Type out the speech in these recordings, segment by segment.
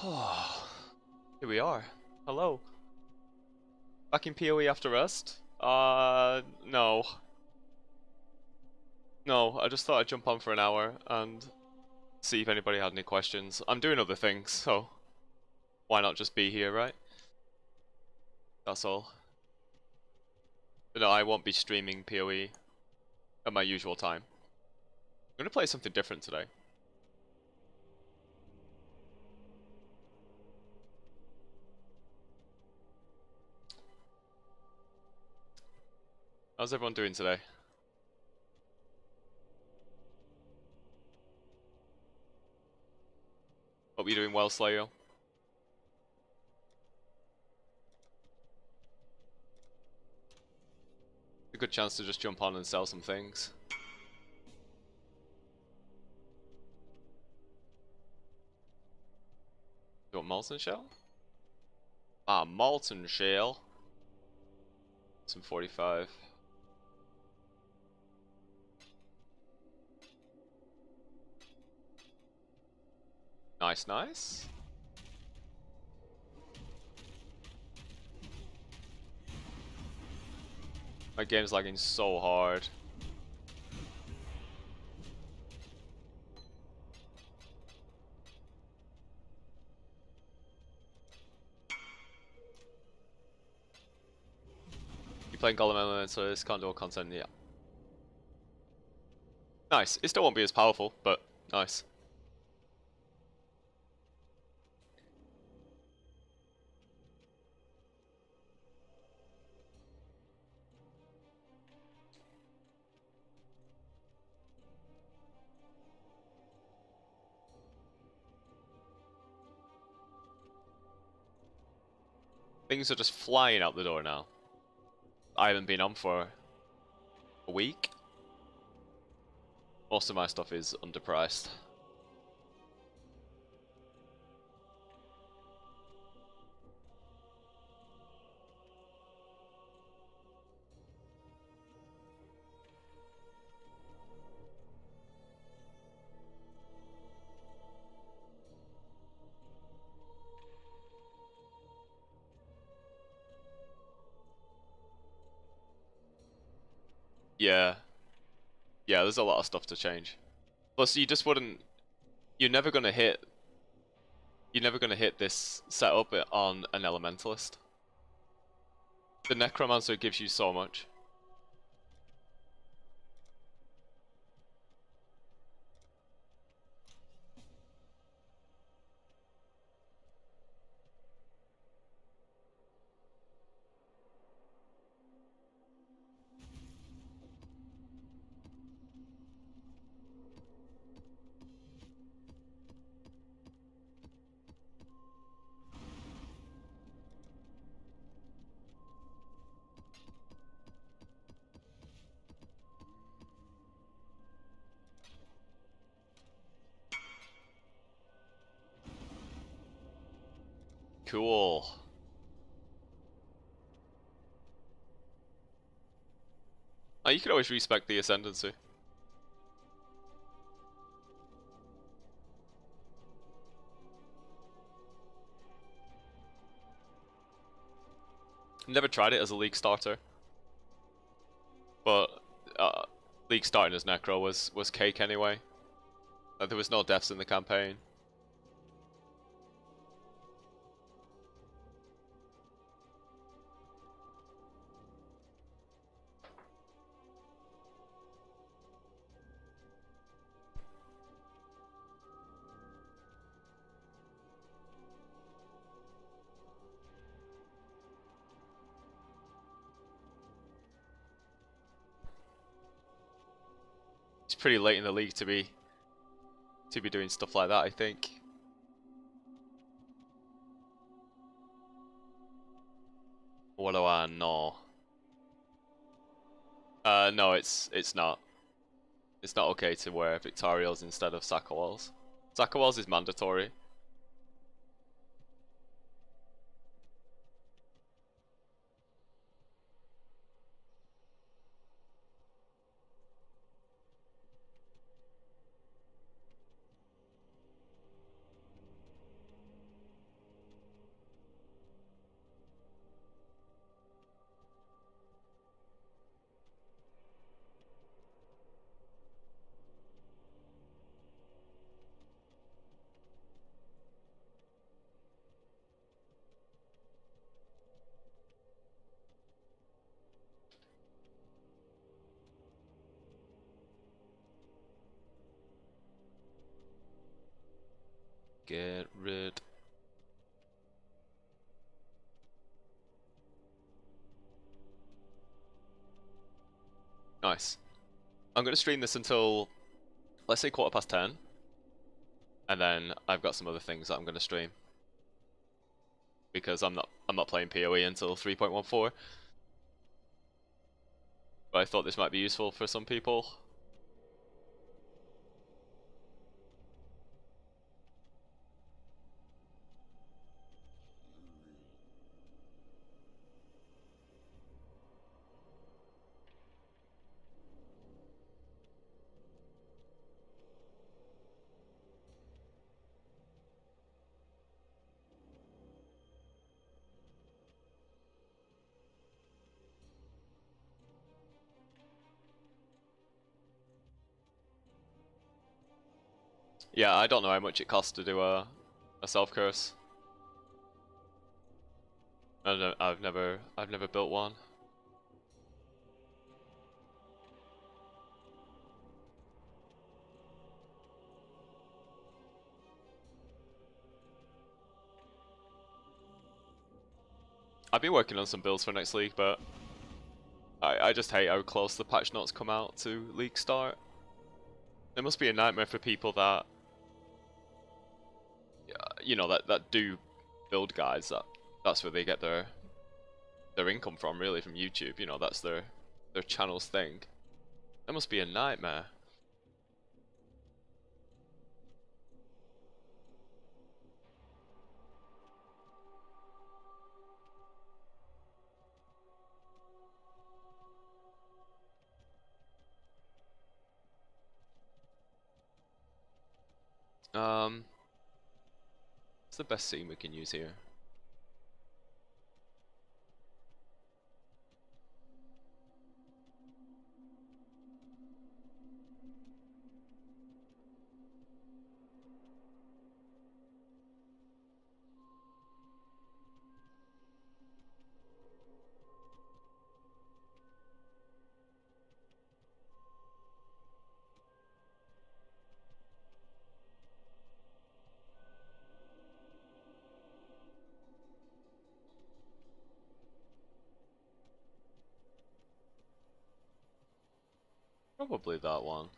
Oh, here we are. Hello. Back in PoE after rest? No. No, I just thought I'd jump on for an hour and see if anybody had any questions. I'm doing other things, so why not just be here, right? That's all. But no, I won't be streaming PoE at my usual time. I'm gonna play something different today. How's everyone doing today? Hope you're doing well, Slayo. A good chance to just jump on and sell some things. You want Molten Shell? Ah, Molten Shell. Some 45. Nice, nice. My game's lagging so hard. You playing Golem elements, so this can't do all content, yeah. Nice. It still won't be as powerful, but nice. Things are just flying out the door now. I haven't been on for a week. Most of my stuff is underpriced. Yeah. Yeah, there's a lot of stuff to change. Plus, you just wouldn't... You're never gonna hit... You're never gonna hit this setup on an Elementalist. The Necromancer gives you so much. Cool. Oh, you can always respec the Ascendancy. Never tried it as a League starter. But League starting as Necro was cake anyway. There was no deaths in the campaign. It's pretty late in the league to be doing stuff like that, I think. What do I know? No, it's not. It's not okay to wear Victorials instead of Sakawals. Sakawals is mandatory. Get rid. Nice. I'm going to stream this until, let's say, 10:15, and then I've got some other things that I'm going to stream because I'm not playing PoE until 3.14. But I thought this might be useful for some people. Yeah, I don't know how much it costs to do a self curse. I don't know, I've never built one. I've been working on some builds for next league, but I just hate how close the patch notes come out to league start. It must be a nightmare for people that, you know, that do build guides. That's where they get their income from, really, from YouTube. You know, that's their channel's thing. That must be a nightmare. What's the best scene we can use here? Probably that one.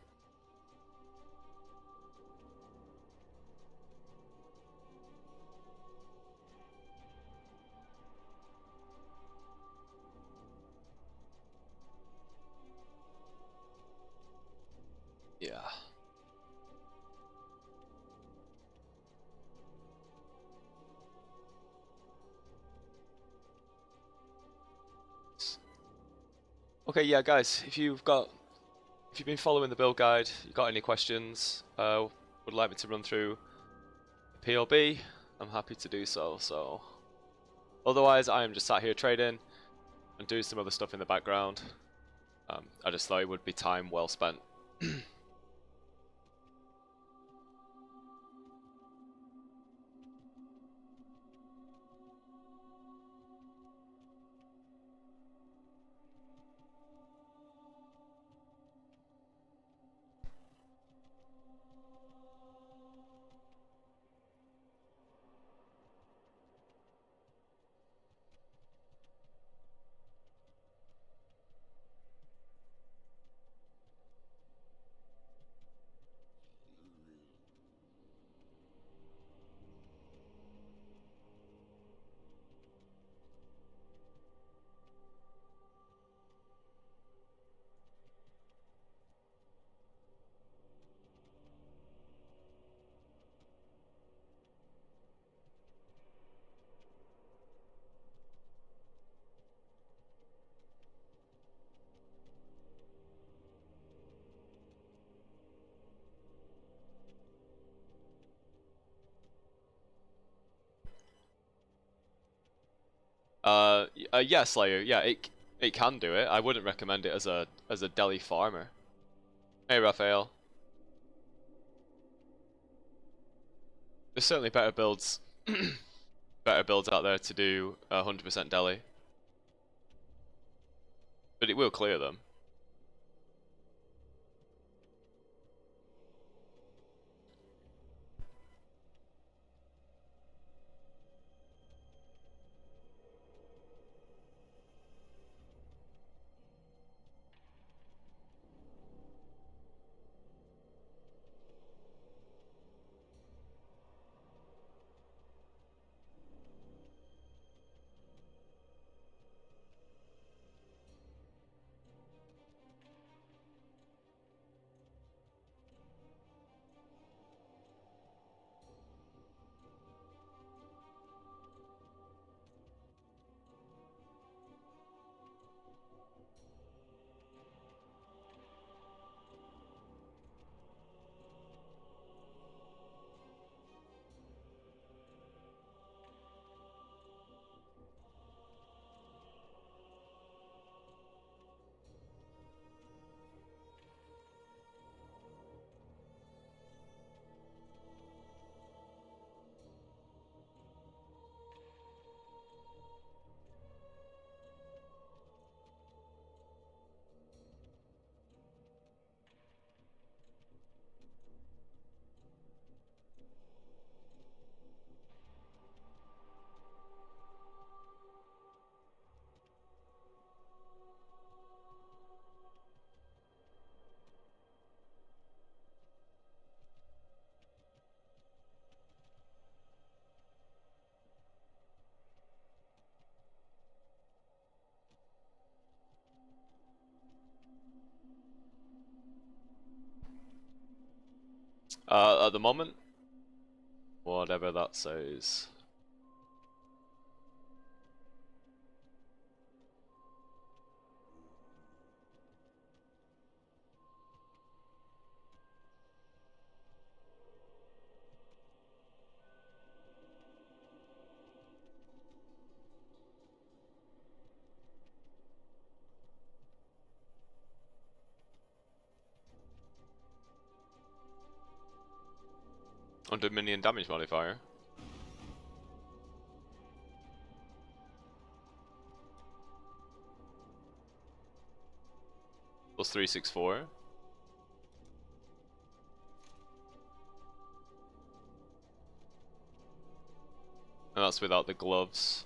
Yeah. Okay, yeah, guys, if you've been following the build guide, you got any questions, would like me to run through the PLB, I'm happy to do so. So, otherwise, I am just sat here trading and doing some other stuff in the background. I just thought it would be time well spent. Yeah, Slayer. Yeah, it can do it. I wouldn't recommend it as a deli farmer. Hey, Raphael. There's certainly better builds, out there to do 100% deli, but it will clear them. At the moment, whatever that says. Under minion damage modifier. Plus 364. And that's without the gloves.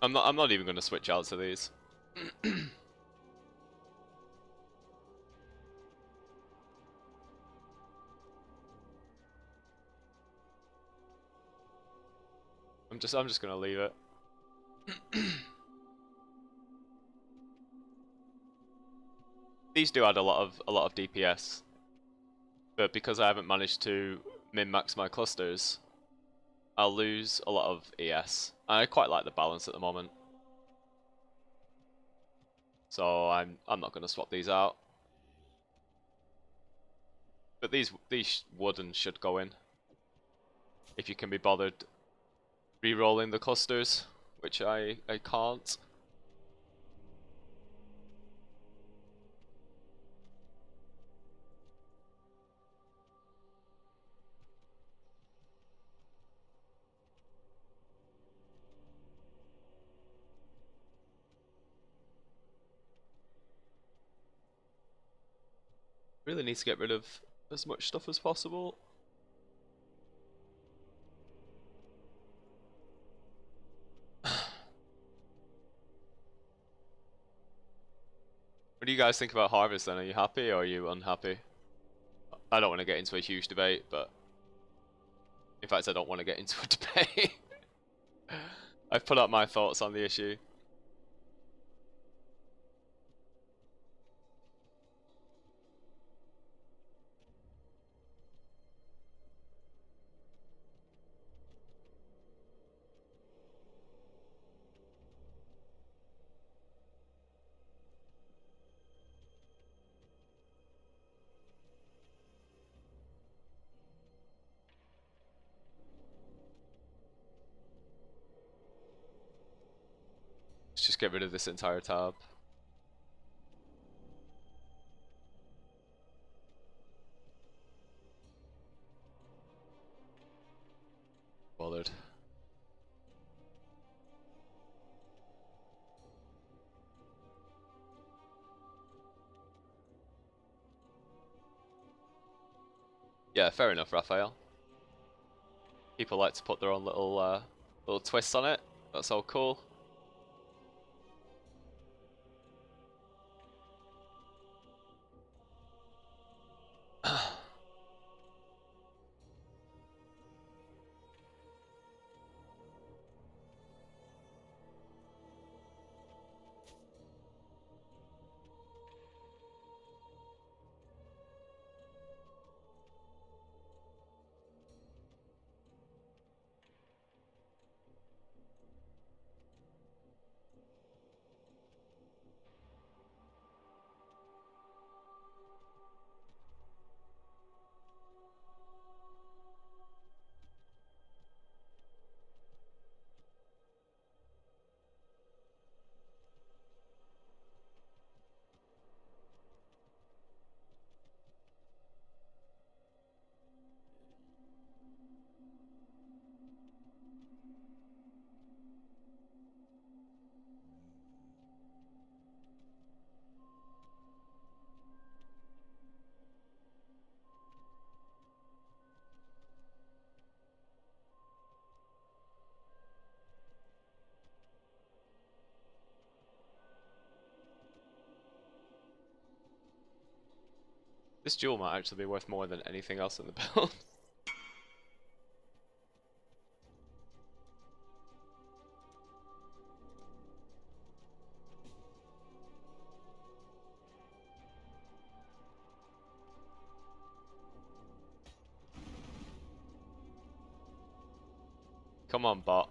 I'm not even going to switch out to these. I'm just going to leave it. These do add a lot of DPS, but because I haven't managed to min-max my clusters, I'll lose a lot of ES. I quite like the balance at the moment, so I'm not going to swap these out. But these wooden should go in if you can be bothered re-rolling the clusters, which I can't. Really need to get rid of as much stuff as possible. What do you guys think about Harvest then? Are you happy or are you unhappy? I don't want to get into a huge debate, but in fact I don't want to get into a debate. I've put up my thoughts on the issue. Let's just get rid of this entire tab. Bothered. Yeah, fair enough, Raphael. People like to put their own little twists on it. That's all cool. This jewel might actually be worth more than anything else in the build. Come on, bot.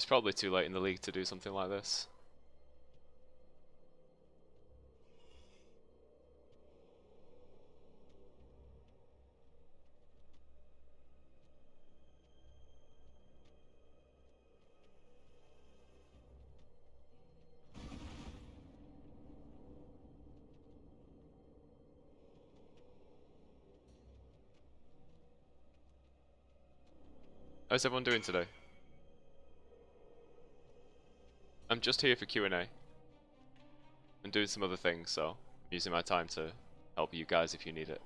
It's probably too late in the league to do something like this. How's everyone doing today? I'm just here for Q&A. I'm doing some other things, so I'm using my time to help you guys if you need it.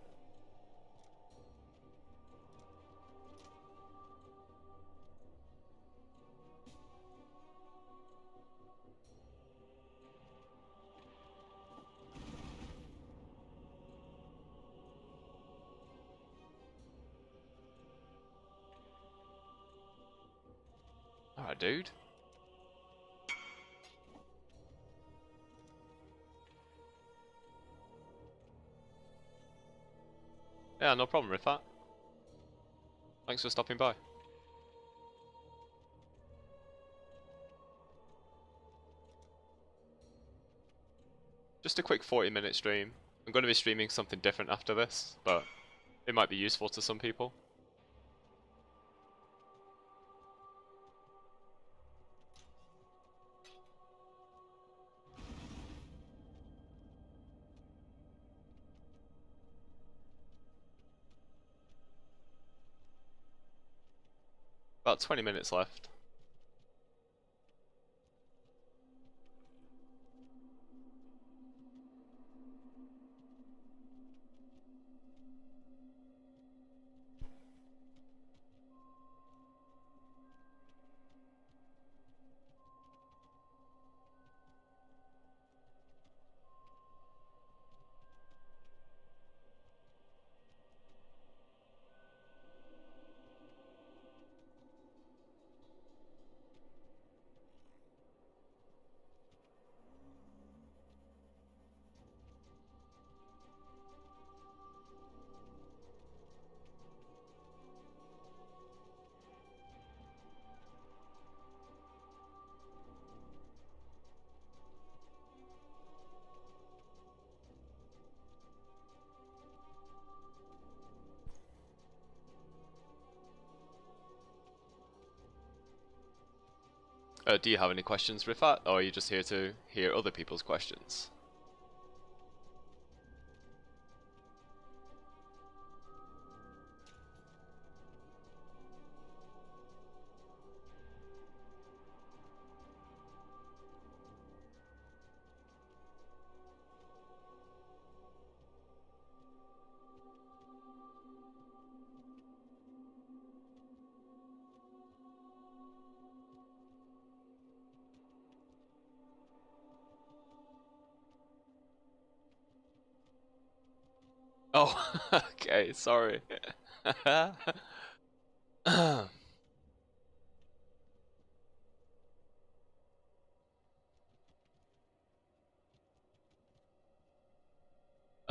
Alright, dude. Yeah, no problem, Rifat. Thanks for stopping by. Just a quick 40-minute stream. I'm going to be streaming something different after this, but it might be useful to some people. About 20 minutes left. Do you have any questions, Rifat, or are you just here to hear other people's questions? Oh, okay, sorry. As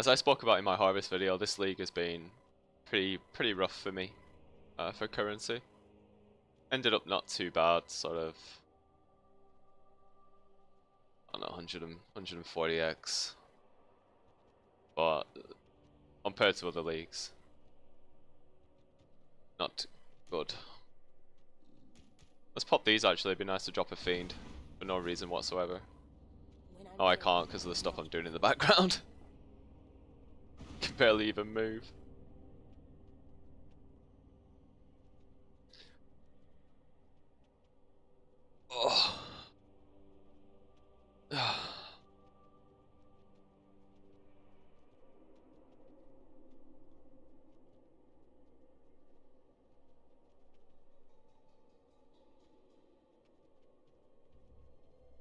I spoke about in my harvest video, this league has been pretty rough for me for currency. Ended up not too bad, sort of. I don't know, 140x, but compared to other leagues, not good. Let's pop these actually, it'd be nice to drop a fiend for no reason whatsoever. Oh, I can't because of the stuff I'm doing in the background. Can barely even move. Oh.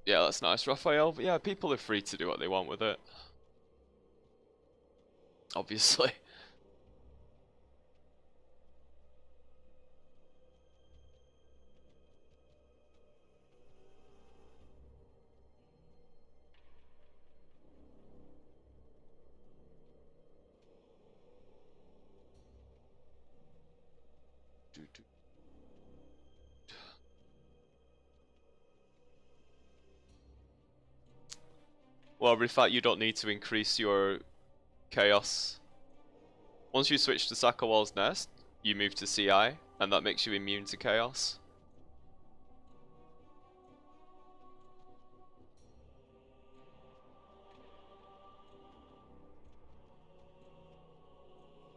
Yeah, that's nice, Raphael. But yeah, people are free to do what they want with it. Obviously. Well, in fact, you don't need to increase your chaos. Once you switch to Sakawal's Nest, you move to CI, and that makes you immune to chaos.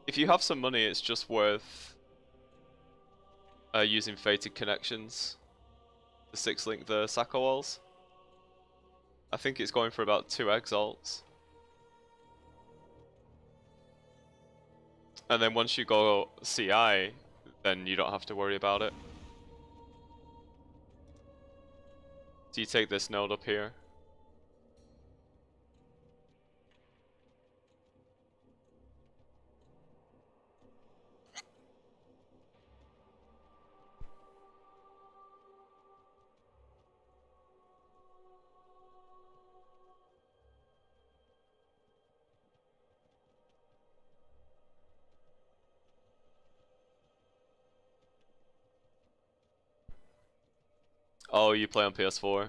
If you have some money, it's just worth using Fated Connections to 6-link the Sakawals. I think it's going for about 2 exalts. And then once you go CI, then you don't have to worry about it. So you take this node up here. Oh, you play on PS4.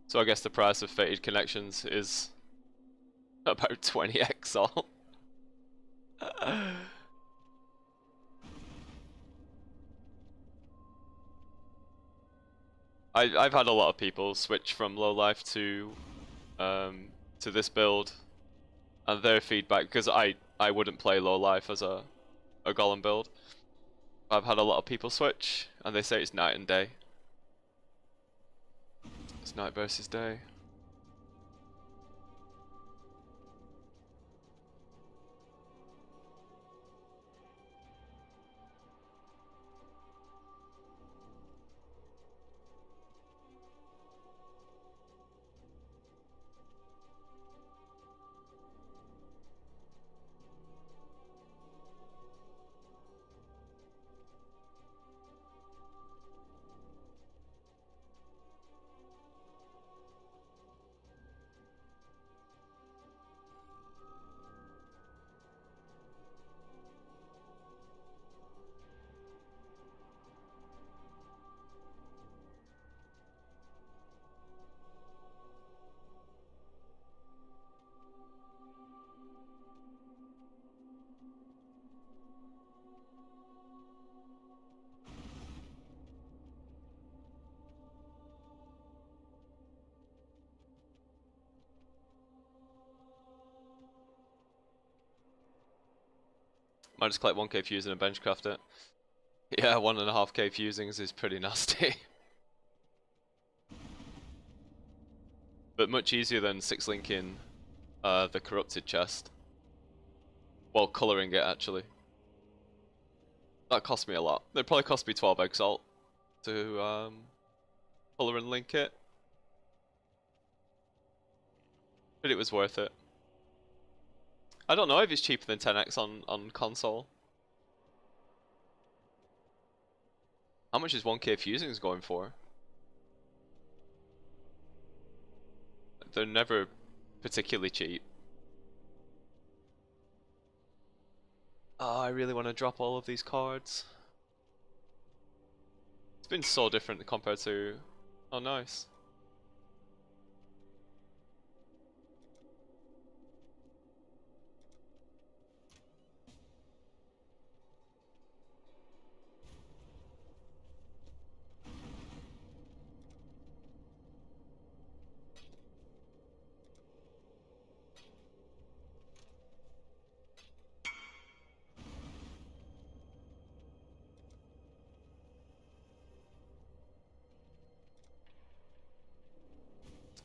So I guess the price of Fated Connections is about 20 exalt. I've had a lot of people switch from low life to this build, and their feedback, because I wouldn't play low life as a golem build. I've had a lot of people switch, and they say it's night and day. It's night versus day. Might just collect 1k fusing and benchcraft it. Yeah, 1.5k fusings is pretty nasty. But much easier than 6-linking the corrupted chest. Well, colouring it actually. That cost me a lot. It probably cost me 12 exalt to colour and link it. but it was worth it. I don't know if it's cheaper than 10x on console. How much is 1k fusings going for? They're never particularly cheap. Oh, I really want to drop all of these cards. It's been so different compared to... Oh, nice.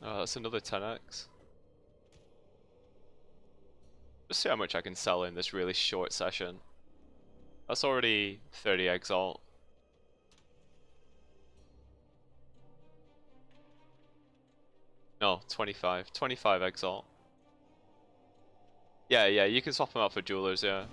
Oh, that's another 10x. Just see how much I can sell in this really short session. That's already 30 exalt. No, 25. 25 exalt. Yeah, you can swap them out for jewelers, yeah.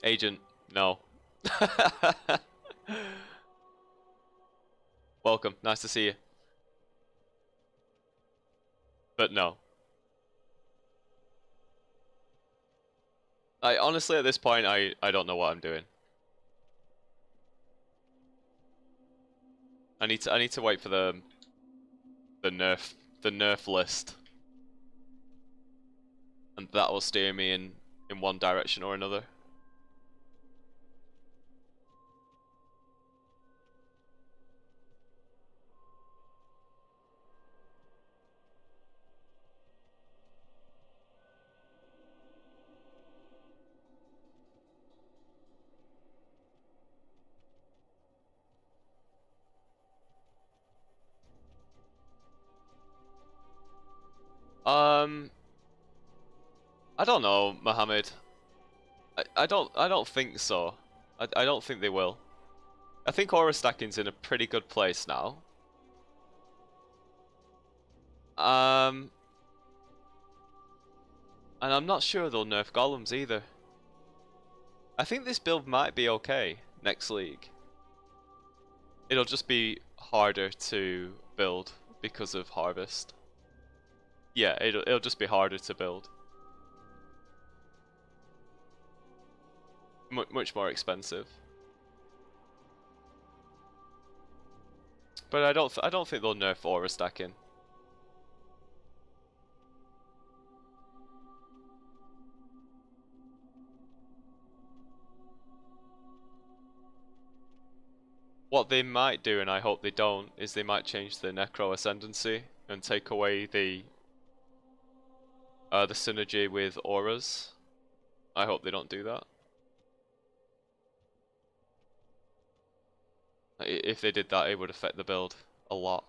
Agent, no. Welcome, nice to see you. But no. I honestly at this point I don't know what I'm doing. I need to wait for the nerf list. And that will steer me in one direction or another. I don't know, Mohammed. I don't think so. I don't think they will. I think aura stacking's in a pretty good place now. And I'm not sure they'll nerf golems either. I think this build might be okay next league. It'll just be harder to build because of harvest. Yeah, it'll just be harder to build. Much more expensive. But I don't think they'll nerf aura stacking. What they might do, and I hope they don't, is they might change the Necro Ascendancy and take away the synergy with auras. I hope they don't do that. If they did that, it would affect the build a lot.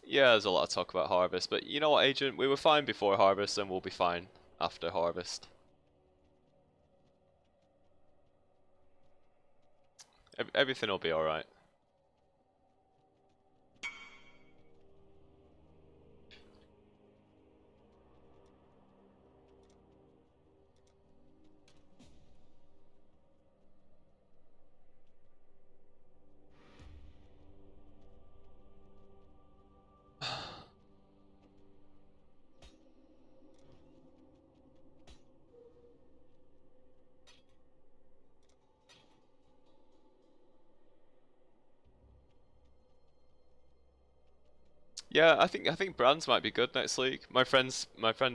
Yeah, there's a lot of talk about harvest, but you know what, Agent? We were fine before harvest, and we'll be fine after harvest. Everything will be alright. Yeah, I think brands might be good next league. My friend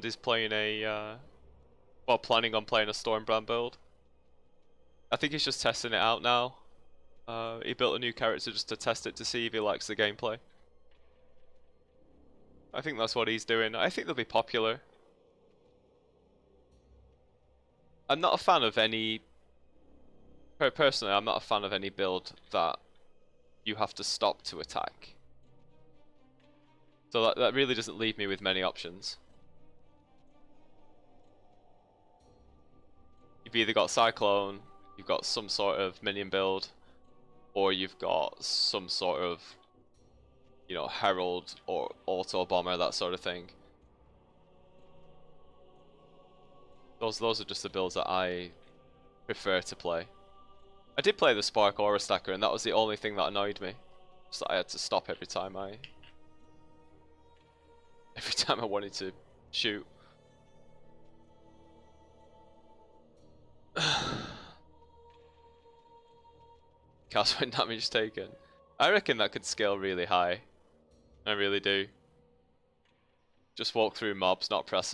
is playing well, planning on playing a Storm brand build. I think he's just testing it out now. He built a new character just to test it to see if he likes the gameplay. I think that's what he's doing. I think they'll be popular. I'm not a fan of any... Personally, I'm not a fan of any build that you have to stop to attack. So that really doesn't leave me with many options. You've either got Cyclone, you've got some sort of minion build, or you've got some sort of, you know, Herald or Auto Bomber, that sort of thing. Those are just the builds that I prefer to play. I did play the Spark Aura Stacker, and that was the only thing that annoyed me. Just that I had to stop every time I wanted to shoot. Cast when damage taken. I reckon that could scale really high. I really do. Just walk through mobs, not press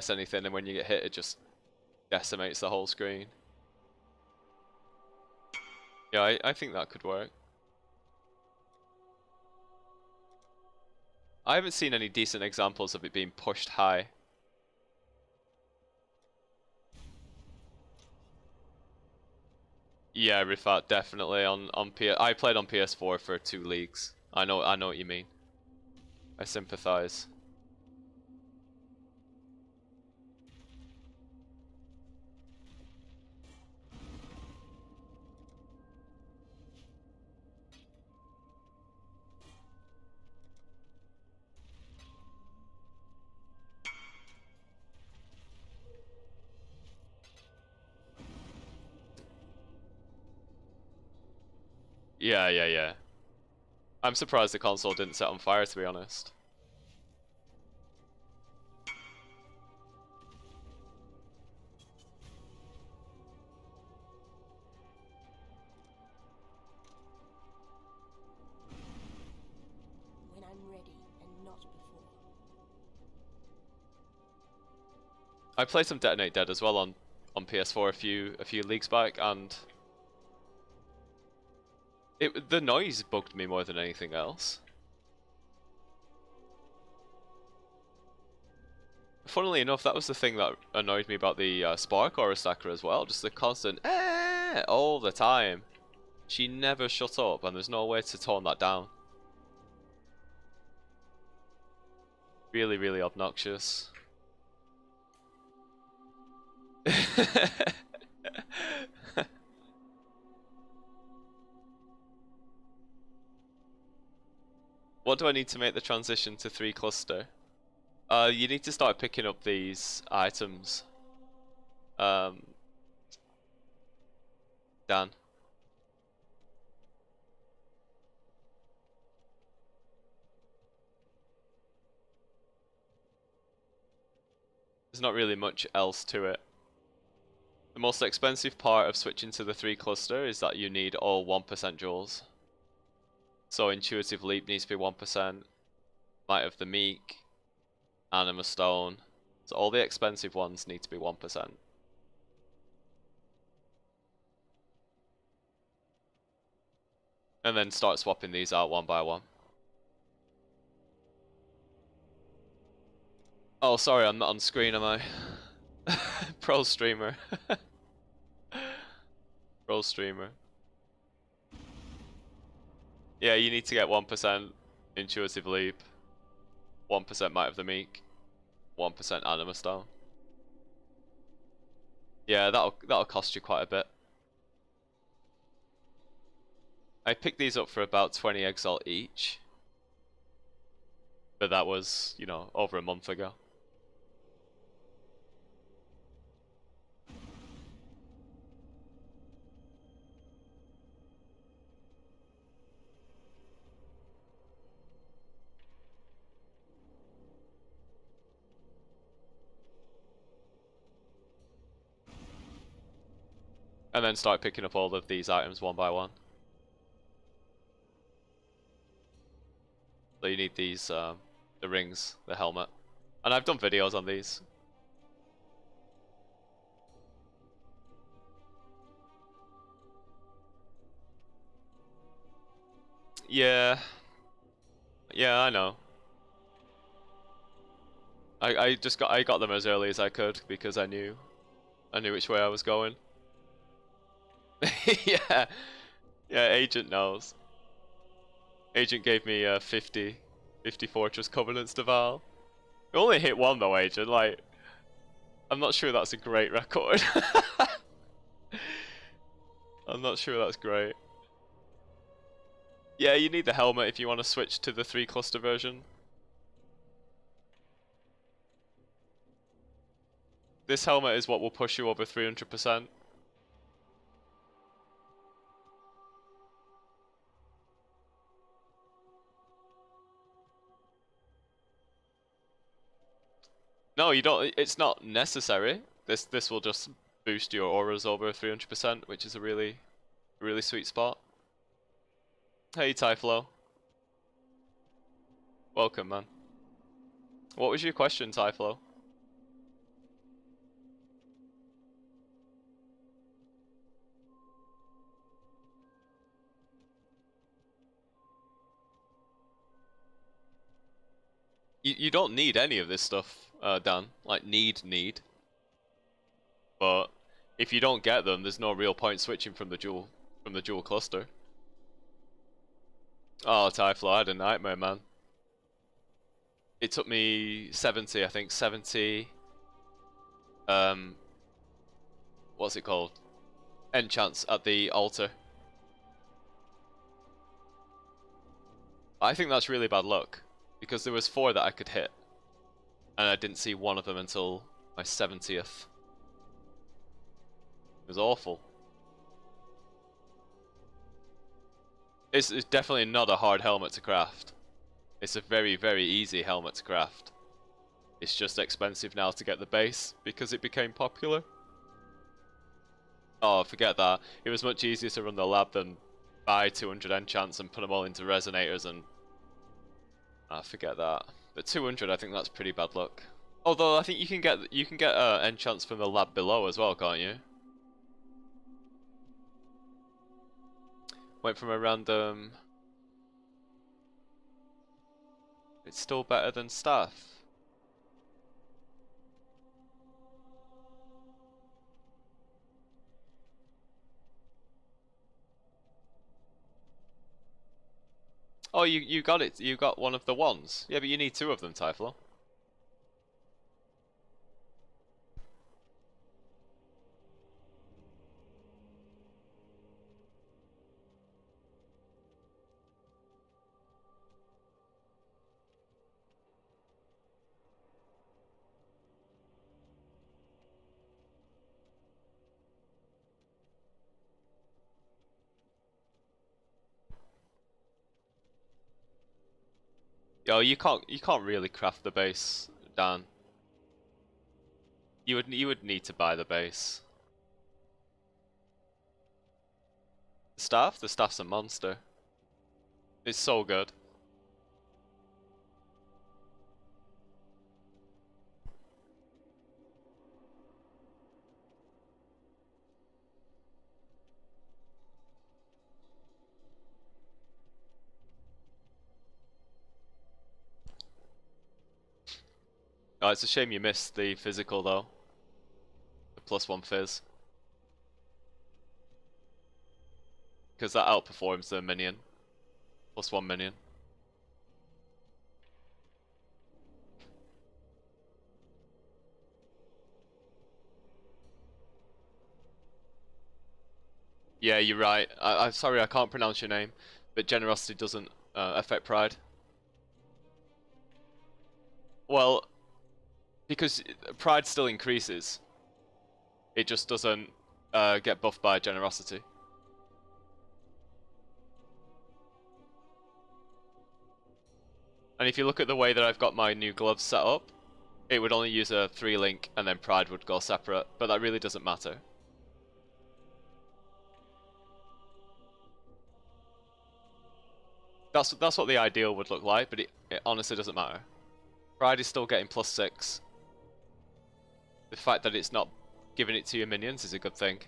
anything, and when you get hit, it just decimates the whole screen. Yeah, I think that could work. I haven't seen any decent examples of it being pushed high. Yeah, Rifat, definitely on I played on PS4 for 2 leagues. I know what you mean. I sympathize. Yeah. I'm surprised the console didn't set on fire, to be honest. When I'm ready and not before. I played some Detonate Dead as well on PS4 a few leagues back, and the noise bugged me more than anything else. Funnily enough, that was the thing that annoyed me about the Spark Aura Stacker as well, just the constant all the time. She never shut up, and there's no way to tone that down. Really, really obnoxious. What do I need to make the transition to 3 cluster? You need to start picking up these items. Dan. There's not really much else to it. The most expensive part of switching to the 3 cluster is that you need all 1% jewels. So Intuitive Leap needs to be 1%, Might of the Meek, Anima Stone. So all the expensive ones need to be 1%. And then start swapping these out one by one. Oh, sorry, I'm not on screen, am I? Pro streamer. Pro streamer. Yeah, you need to get 1% Intuitive Leap, 1% Might of the Meek, 1% Anima Stone. Yeah, that'll cost you quite a bit. I picked these up for about 20 Exalt each, but that was, you know, over a month ago. And then start picking up all of these items one by one. So you need these the rings, the helmet. And I've done videos on these. Yeah. Yeah, I know. I got them as early as I could because I knew which way I was going. Yeah. Yeah, Agent knows. Agent gave me 50 Fortress Covenants to Val. We only hit one though, Agent, like I'm not sure that's a great record. I'm not sure that's great. Yeah, you need the helmet if you want to switch to the 3 cluster version. This helmet is what will push you over 300%. No, you don't. It's not necessary. This will just boost your auras over 300%, which is a really sweet spot. Hey Tyflo. Welcome, man. What was your question, Tyflo? You don't need any of this stuff, Dan. Like need. But if you don't get them, there's no real point switching from the dual cluster. Oh, Tyflo, I had a nightmare, man. It took me 70, I think 70. What's it called? Enchants at the altar. I think that's really bad luck because there was 4 that I could hit, and I didn't see one of them until my 70th. It was awful. It's definitely not a hard helmet to craft. It's a very easy helmet to craft. It's just expensive now to get the base because it became popular. Oh, forget that. It was much easier to run the lab than buy 200 enchants and put them all into resonators and... forget that. But 200, I think that's pretty bad luck. Although I think you can get enchants from the lab below as well, can't you? Went from a random... It's still better than staff. Oh, you got it. You got one of the ones. Yeah, but you need 2 of them, Tyflo. Yo, you can't really craft the base, Dan. You would need to buy the base. The staff's a monster. It's so good. Oh, it's a shame you missed the physical though. The +1 fizz. Because that outperforms the minion. +1 minion. Yeah, you're right. I'm sorry, I can't pronounce your name, but generosity doesn't affect pride. Well, because pride still increases. It just doesn't get buffed by generosity. And if you look at the way that I've got my new gloves set up, it would only use a 3-link and then pride would go separate, but that really doesn't matter. That's what the ideal would look like, but it honestly doesn't matter. Pride is still getting +6. The fact that it's not giving it to your minions is a good thing.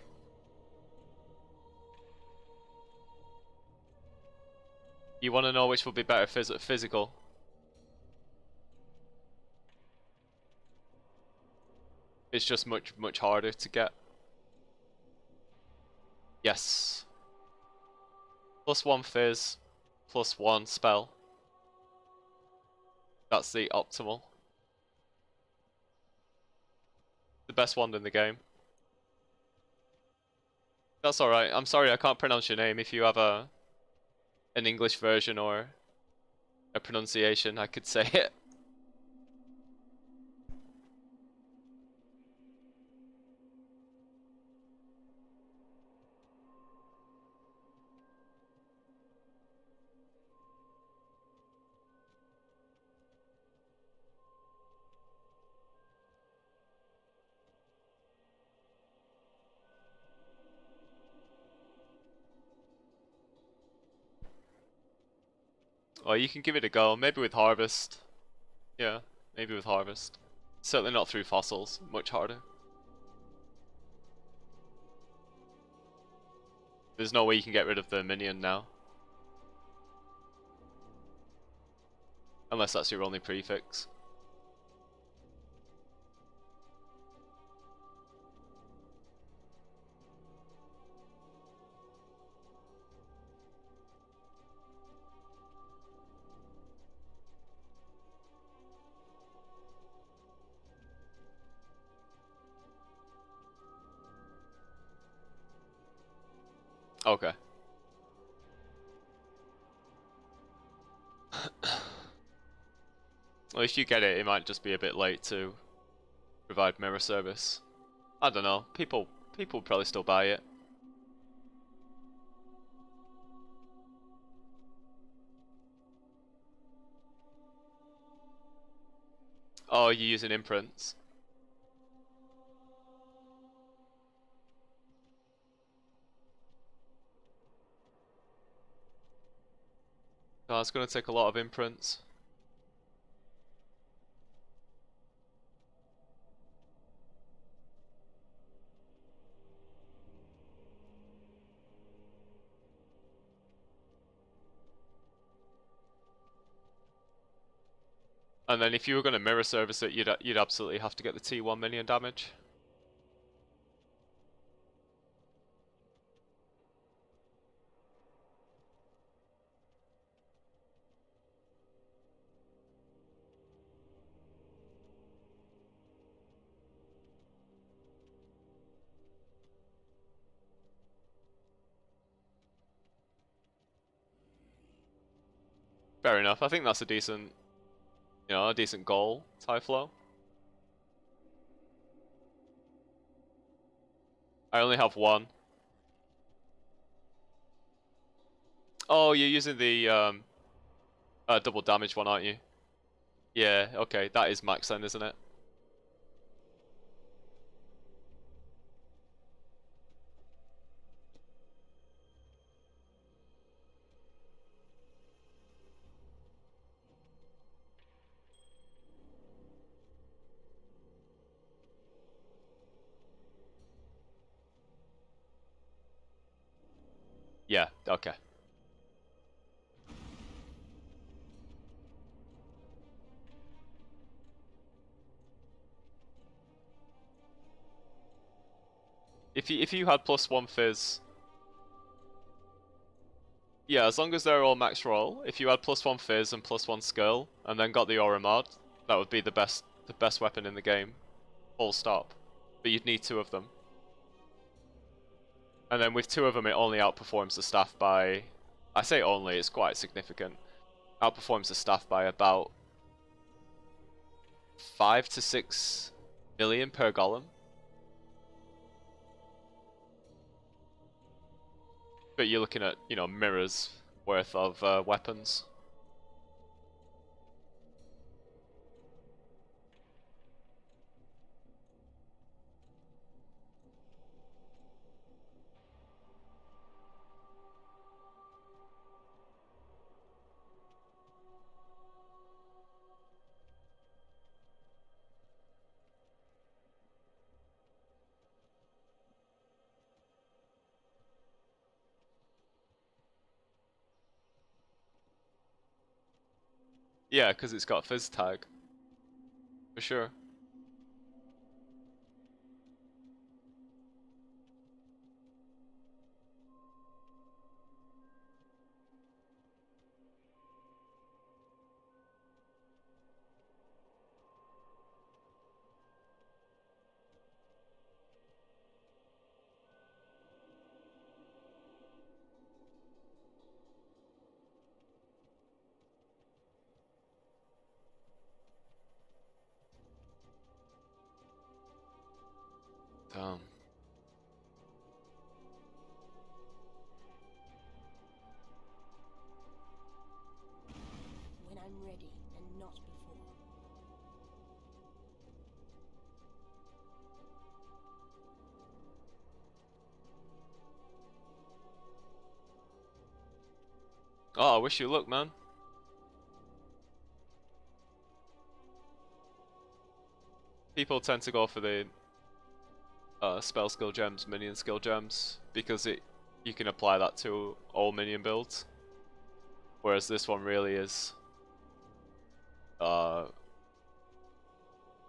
You want to know which will be better physical? It's just much harder to get. Yes. +1 fizz, +1 spell. That's the optimal. The best wand in the game. That's alright. I'm sorry I can't pronounce your name. If you have an English version or a pronunciation, I could say it. Or you can give it a go. Maybe with Harvest. Yeah, maybe with Harvest. Certainly not through fossils. Much harder. There's no way you can get rid of the minion now. Unless that's your only prefix. Okay. Well, if you get it, it might just be a bit late to provide mirror service. I don't know. People probably still buy it. Oh, you're using imprints. Oh, it's going to take a lot of imprints. And then if you were going to mirror service it, you'd absolutely have to get the T1 minion damage. Fair enough. I think that's a decent, a decent goal, Tyflow. I only have one. Oh, you're using the double damage one, aren't you? Yeah, okay, that is max then, isn't it? Yeah, okay. If you had +1 fizz, yeah, as long as they're all max roll, if you had +1 fizz and +1 skill, and then got the aura mod, that would be the best weapon in the game. Full stop. But you'd need 2 of them. And then with 2 of them, it only outperforms the staff by... I say only, it's quite significant. Outperforms the staff by about 5 to 6 million per golem. But you're looking at, mirrors worth of weapons. Yeah, because it's got fizz tag. For sure. Damn. When I'm ready and not before. Oh, I wish you luck, man. People tend to go for the spell skill gems, minion skill gems, because you can apply that to all minion builds. Whereas this one really is,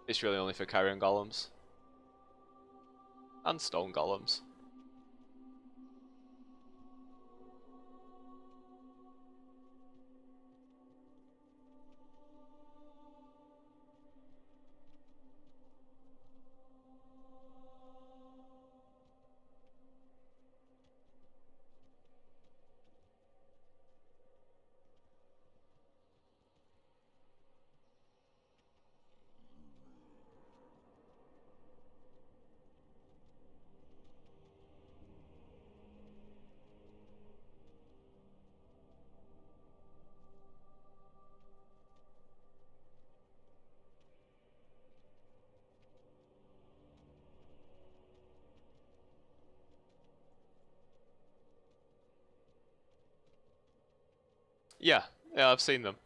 it's really only for carrion golems and stone golems. Yeah, yeah, I've seen them.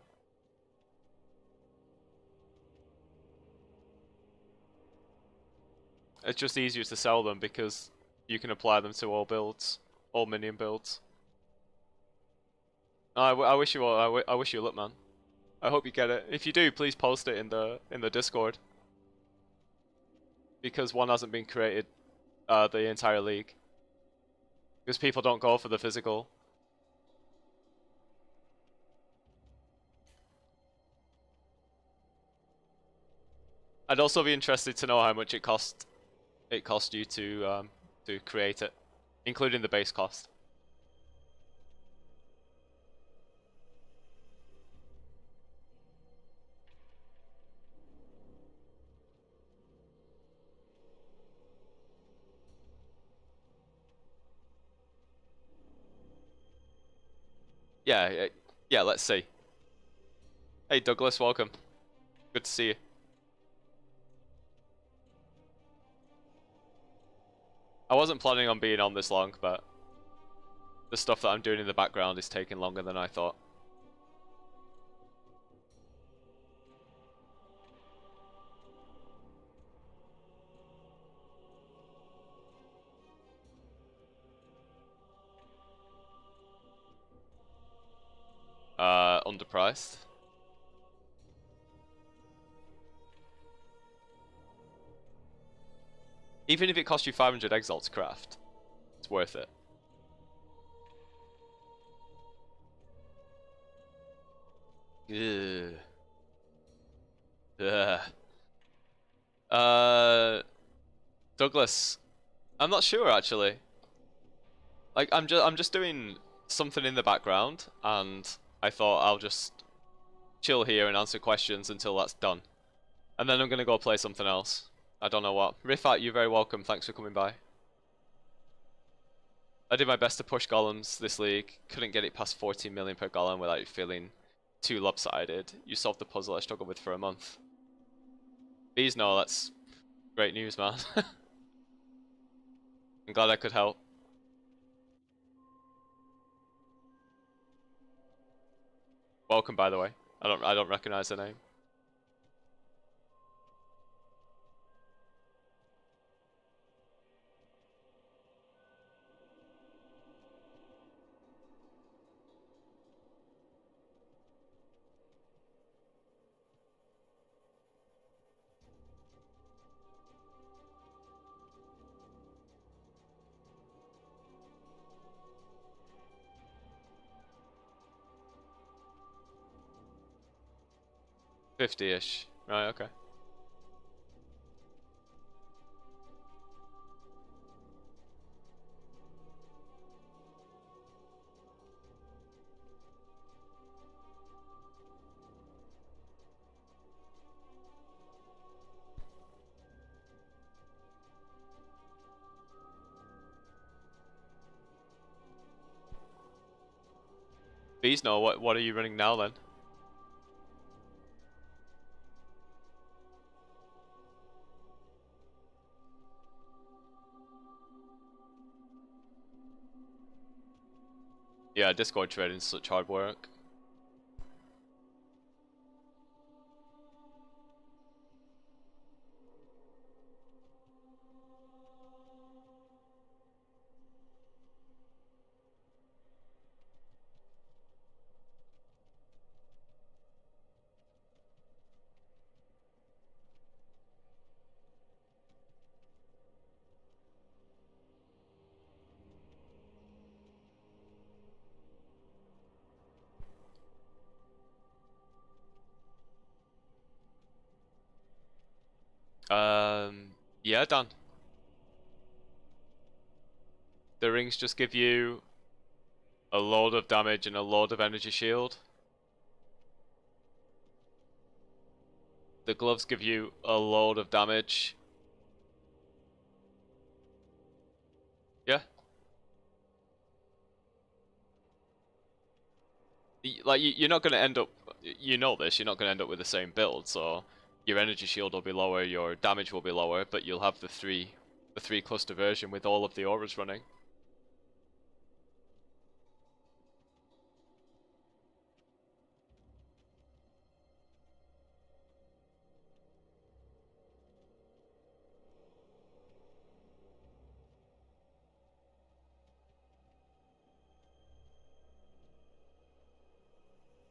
It's just easier to sell them because you can apply them to all builds, all minion builds. I wish you all, I wish you luck, man. I hope you get it. If you do, please post it in the Discord, because one hasn't been created the entire league, because people don't go for the physical. I'd also be interested to know how much it cost you to create it, including the base cost. Yeah, yeah. Let's see. Hey Douglas, welcome. Good to see you. I wasn't planning on being on this long, but the stuff that I'm doing in the background is taking longer than I thought. Underpriced. Even if it costs you 500 exalt to craft, it's worth it. Ugh. Ugh. Douglas, I'm not sure actually. Like I'm just doing something in the background, and I thought I'll just chill here and answer questions until that's done, and then I'm gonna go play something else. I don't know what. Rifat, you're very welcome. Thanks for coming by. I did my best to push golems this league. Couldn't get it past 14 million per golem without it feeling too lopsided. You solved the puzzle I struggled with for a month. Bees, no, that's great news, man. I'm glad I could help. Welcome, by the way. I don't recognize the name. 50-ish. Right, okay. Bees, no, what are you running now then? Yeah, Discord trading is such hard work. Yeah, done. The rings just give you a load of damage and a load of energy shield. The gloves give you a load of damage. Yeah. Like, you're not going to end up, you know this, you're not going to end up with the same build, so your energy shield will be lower, your damage will be lower, but you'll have the three cluster version with all of the auras running.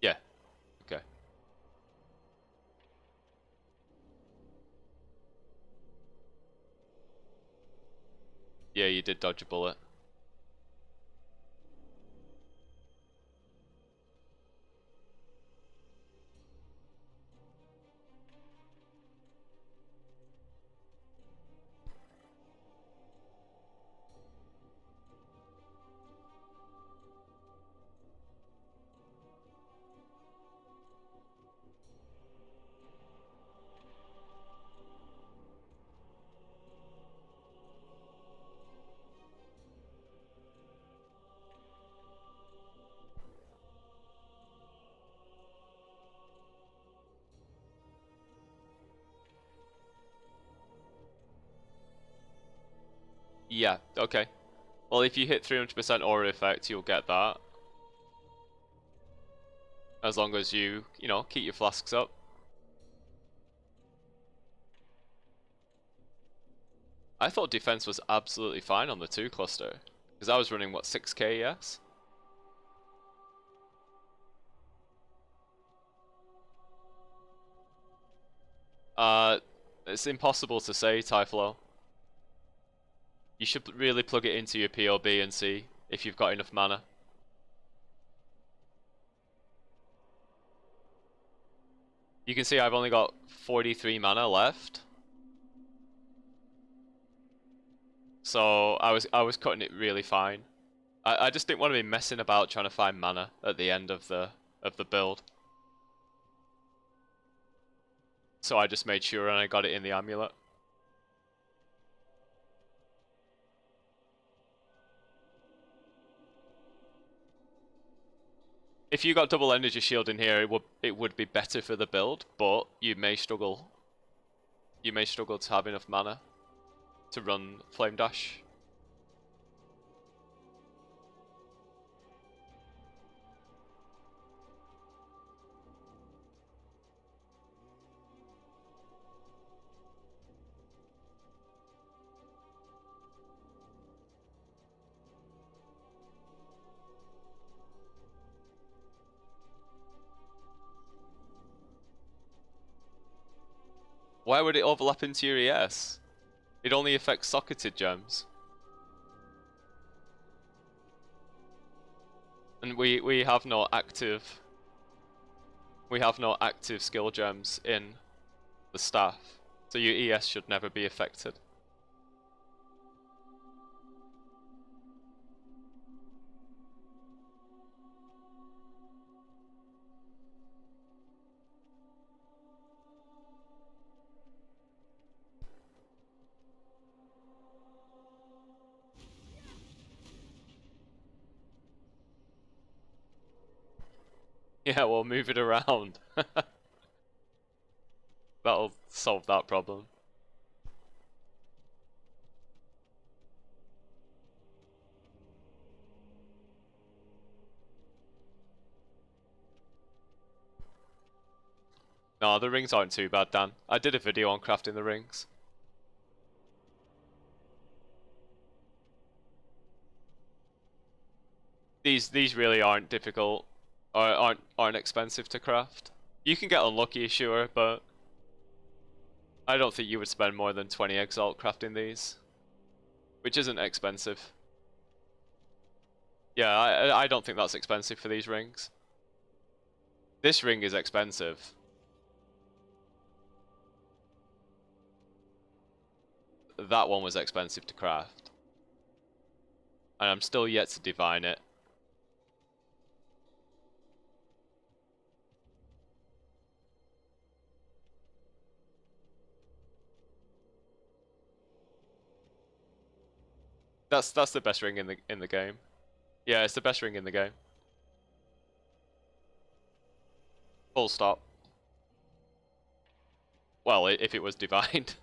Yeah, okay. Yeah, you did dodge a bullet. Yeah, okay. Well, if you hit 300% aura effect, you'll get that. As long as you know, keep your flasks up. I thought defense was absolutely fine on the 2 cluster. Because I was running, what, 6k, yes? It's impossible to say, Typhlo. You should really plug it into your POB and see if you've got enough mana. You can see I've only got 43 mana left. So I was cutting it really fine. I just didn't want to be messing about trying to find mana at the end of the build. So I just made sure and I got it in the amulet. If you got double energy shield in here, it would be better for the build, but you may struggle. You may struggle to have enough mana to run Flame Dash. Why would it overlap into your ES? It only affects socketed gems. And we have no active... We have no active skill gems in the staff, so your ES should never be affected. Yeah, we'll move it around. That'll solve that problem. No, the rings aren't too bad, Dan. I did a video on crafting the rings. These really aren't difficult, or aren't expensive to craft. You can get unlucky, sure, but I don't think you would spend more than 20 exalt crafting these, which isn't expensive. Yeah, I don't think that's expensive for these rings. This ring is expensive. That one was expensive to craft. And I'm still yet to divine it. That's the best ring in the game. Yeah, it's the best ring in the game. Full stop. Well, if it was divined.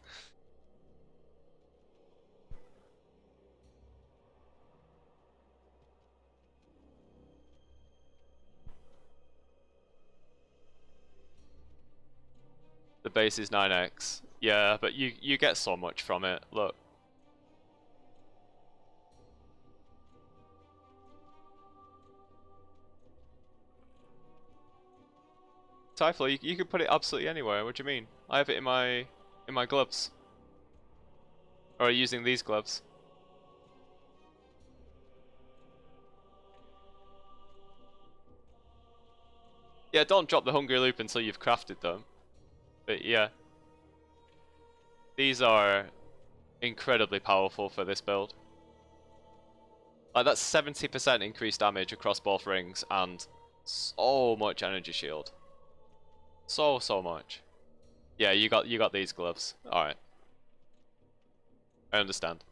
The base is 9x. Yeah, but you get so much from it. Look. Typhlo, you can put it absolutely anywhere. What do you mean? I have it in my gloves. Or using these gloves. Yeah, don't drop the Hungry Loop until you've crafted them. But yeah. These are incredibly powerful for this build. Like, that's 70% increased damage across both rings and so much energy shield. So much. Yeah, you got these gloves. Alright. I understand.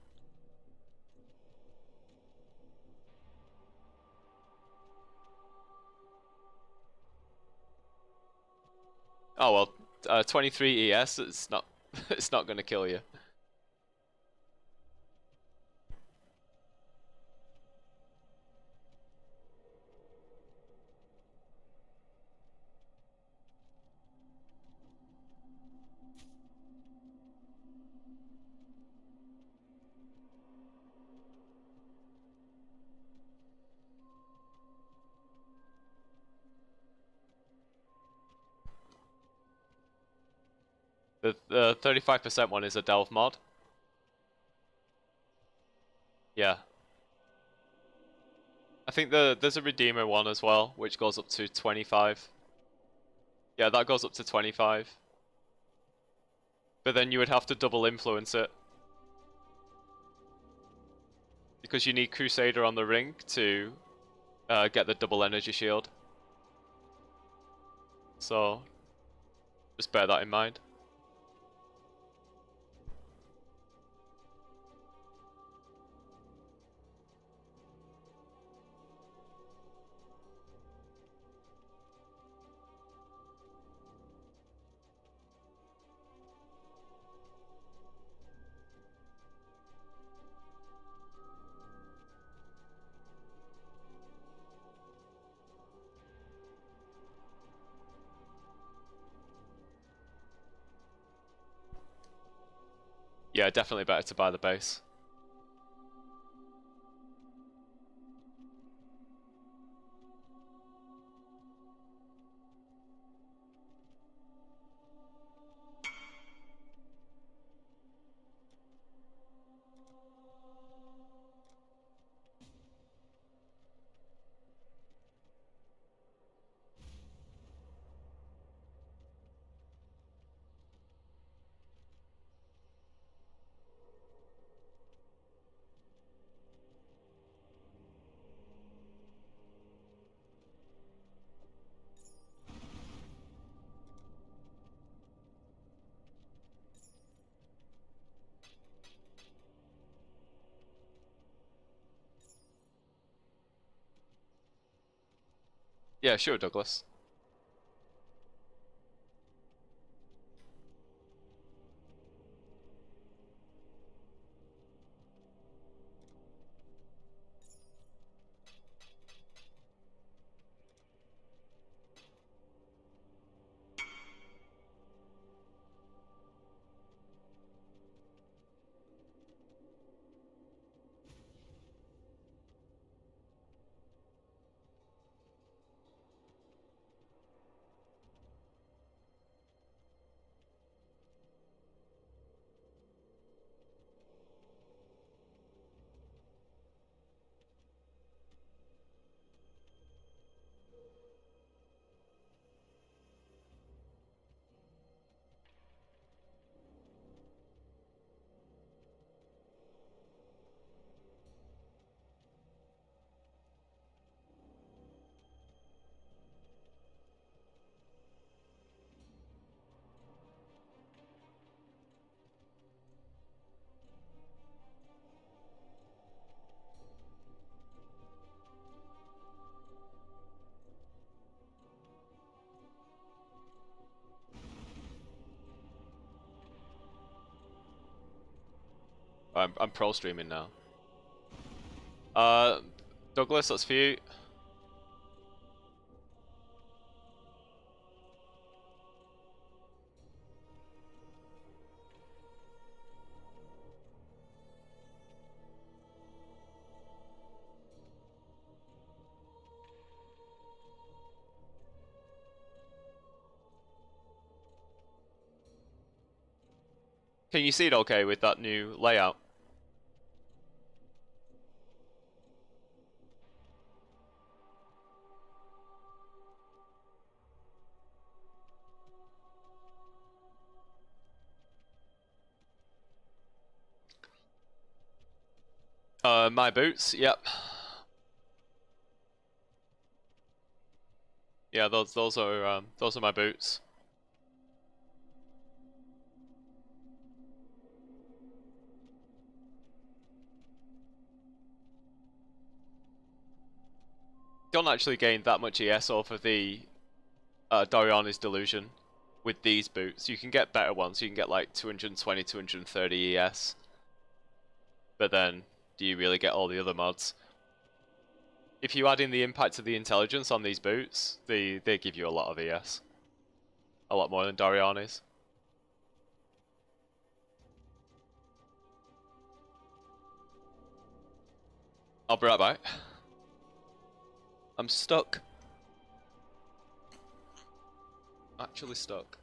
Oh well, 23 ES, it's not it's not gonna kill you. The 35% one is a delve mod. Yeah. I think there's a redeemer one as well, which goes up to 25. Yeah, that goes up to 25. But then you would have to double influence it. Because you need Crusader on the ring to get the double energy shield. So, just bear that in mind. Yeah, definitely better to buy the base. Yeah, sure, Douglas. I'm pro streaming now. Douglas, that's for you. Can you see it okay with that new layout? My boots, yep. Yeah, those are my boots. Don't actually gain that much ES off of the Doriani's Delusion with these boots. You can get better ones. You can get like 220, 230 ES. But then, do you really get all the other mods? If you add in the impact of the intelligence on these boots, they give you a lot of ES. A lot more than Doriani's. I'll be right back. I'm stuck. Actually stuck.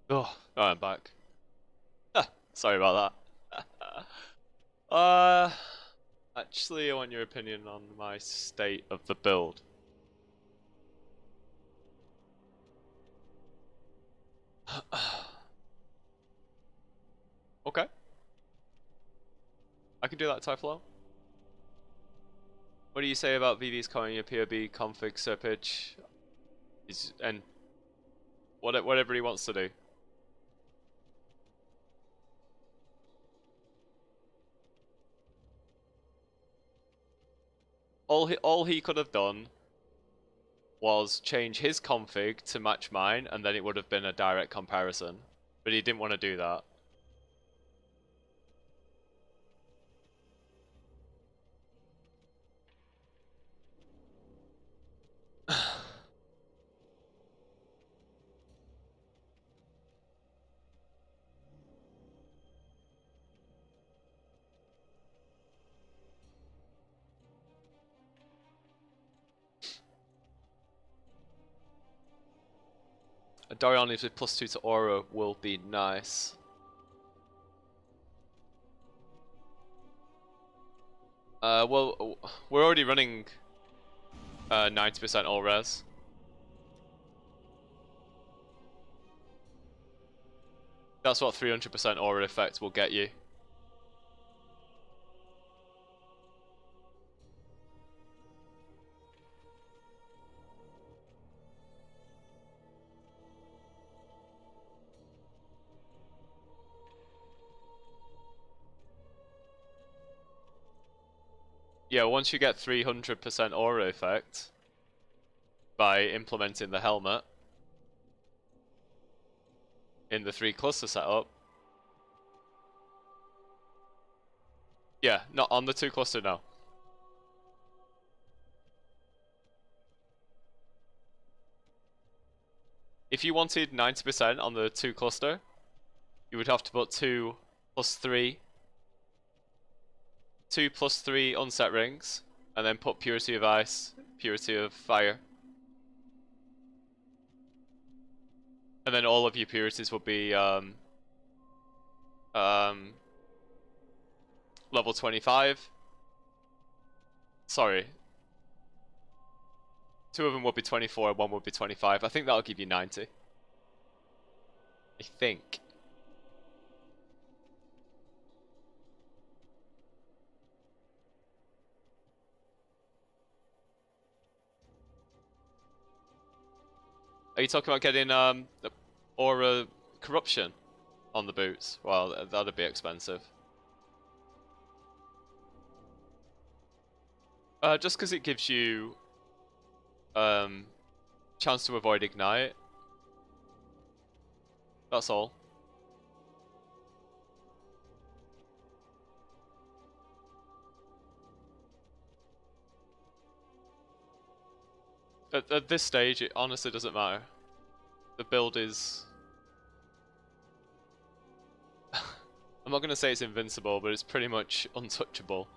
Oh, I'm back. Sorry about that. uh, Actually, I want your opinion on my state of the build. Okay, I can do that, Tyflow. What do you say about VV's calling your POB config serpage? And whatever he wants to do. All he could have done was change his config to match mine, and then it would have been a direct comparison. But he didn't want to do that. A Dorian leaves with +2 to aura will be nice. Well, we're already running 90% all res. That's what 300% aura effect will get you. Yeah, once you get 300% aura effect by implementing the helmet in the 3 cluster setup. Yeah, not on the 2 cluster now. If you wanted 90% on the 2 cluster, you would have to put 2 plus 3 unset rings, and then put purity of ice, purity of fire. And then all of your purities will be level 25. Sorry. 2 of them will be 24, 1 will be 25. I think that'll give you 90. I think. Are you talking about getting the aura corruption on the boots? Well, that'd be expensive. Just because it gives you chance to avoid ignite. That's all. At this stage, it honestly doesn't matter. The build is... I'm not going to say it's invincible, but it's pretty much untouchable.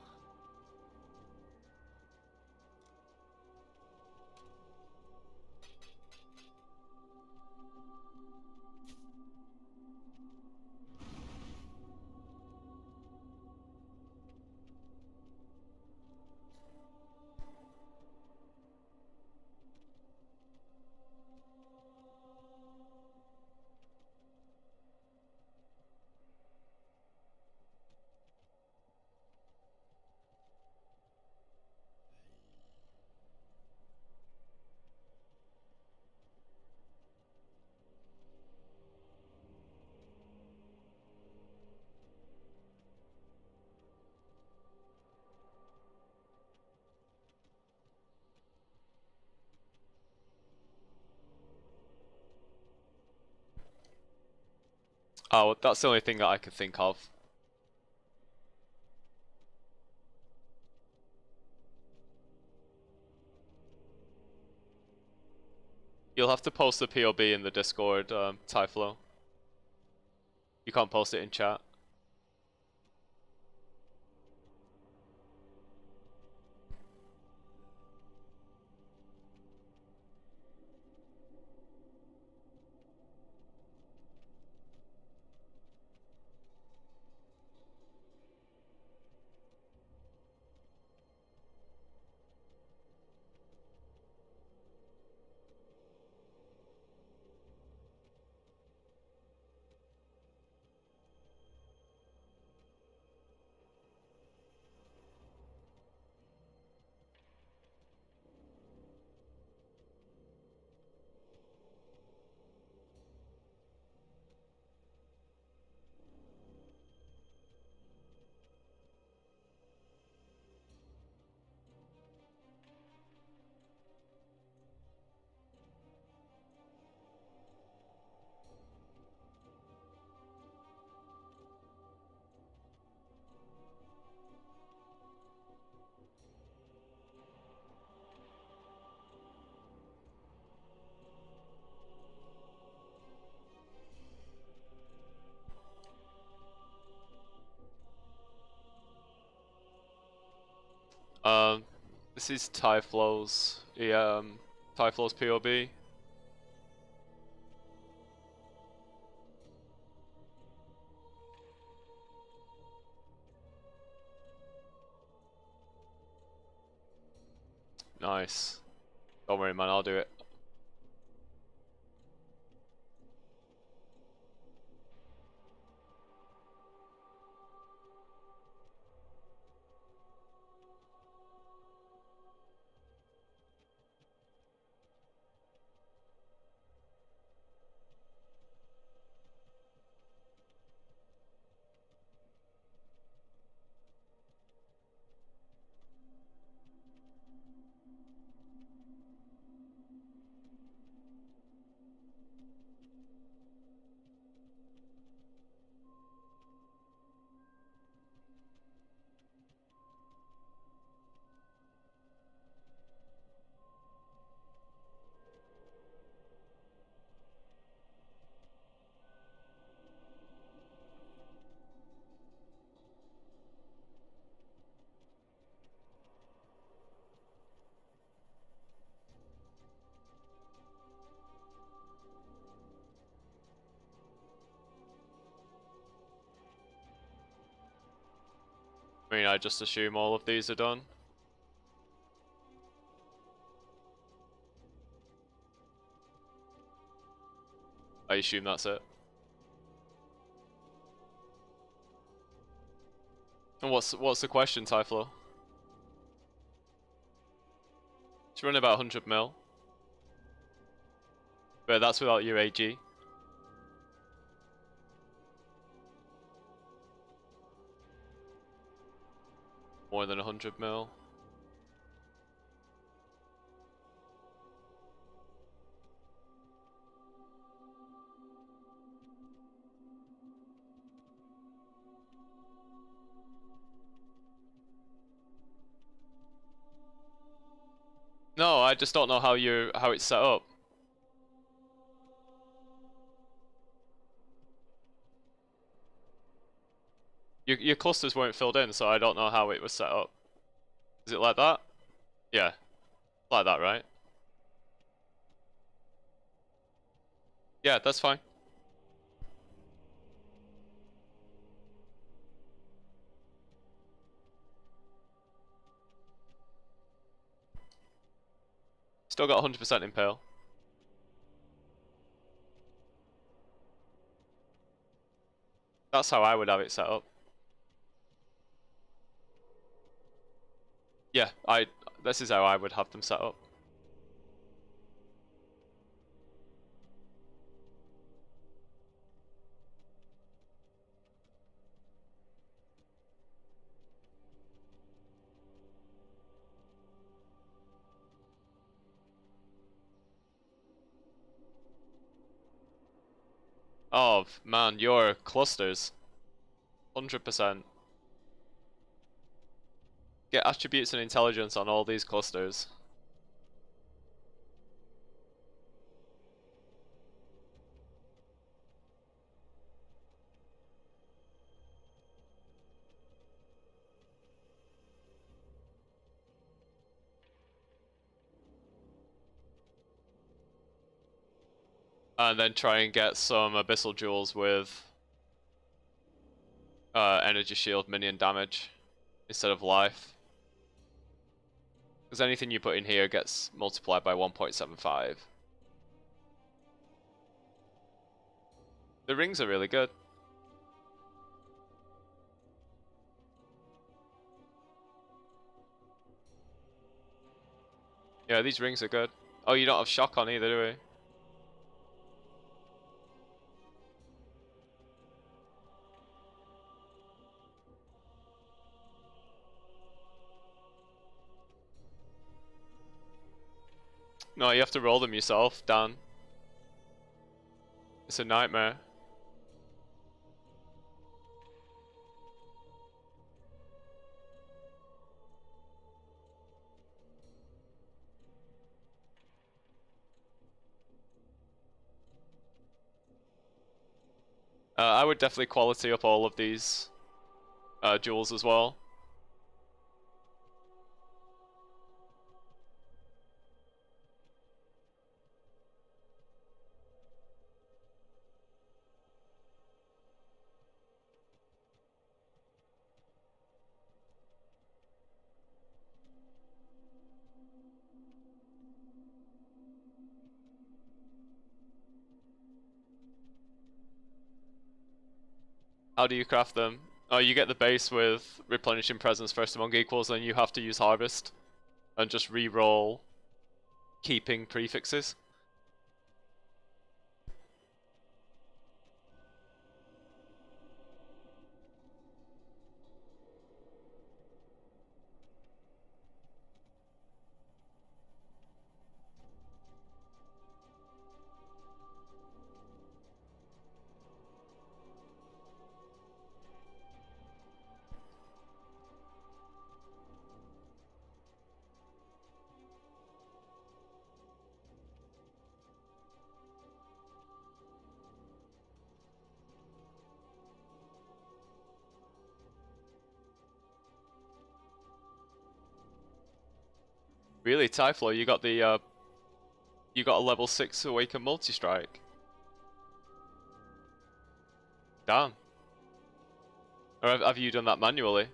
Oh, that's the only thing that I could think of. You'll have to post the POB in the Discord, Typhlo. You can't post it in chat. This is Tyflow's Tyflow's POB. Nice. Don't worry, man. I'll do it. I mean, I just assume all of these are done. I assume that's it. And what's the question, Tyflow? It's running about 100 mil. But that's without your AG. More than 100 mil. No, I just don't know how it's set up. Your clusters weren't filled in, so I don't know how it was set up. Is it like that? Yeah, like that, right? Yeah, that's fine. Still got 100% impale. That's how I would have it set up. Yeah, this is how I would have them set up. Oh, man, your clusters. 100%. Get attributes and intelligence on all these clusters. And then try and get some abyssal jewels with energy shield minion damage instead of life. Because anything you put in here gets multiplied by 1.75. The rings are really good. Yeah, these rings are good. Oh, you don't have shock on either, do we? No, you have to roll them yourself, Dan. It's a nightmare. I would definitely quality up all of these jewels as well. How do you craft them? Oh, you get the base with replenishing presence first among equals, then you have to use harvest and just re-roll keeping prefixes. Really, Typhlo, you got the you got a level 6 awaken multi-strike. Damn. Or have you done that manually?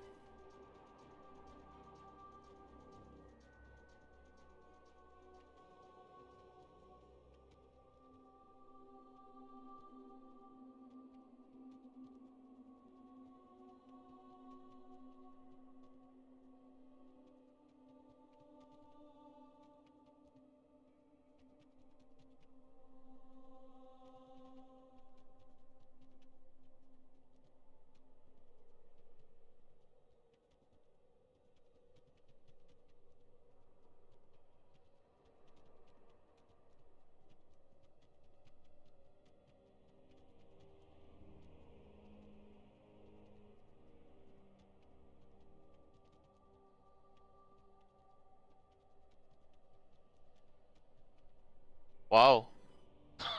Wow.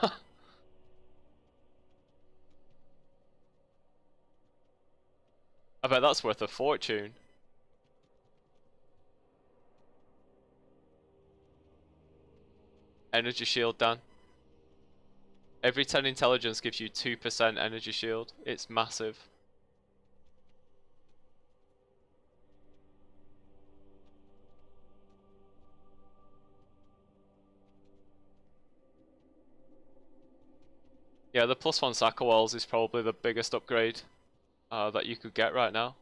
I bet that's worth a fortune. Energy shield, Dan. Every 10 intelligence gives you 2% energy shield. It's massive. Yeah, the +1 Sacco Walls is probably the biggest upgrade that you could get right now.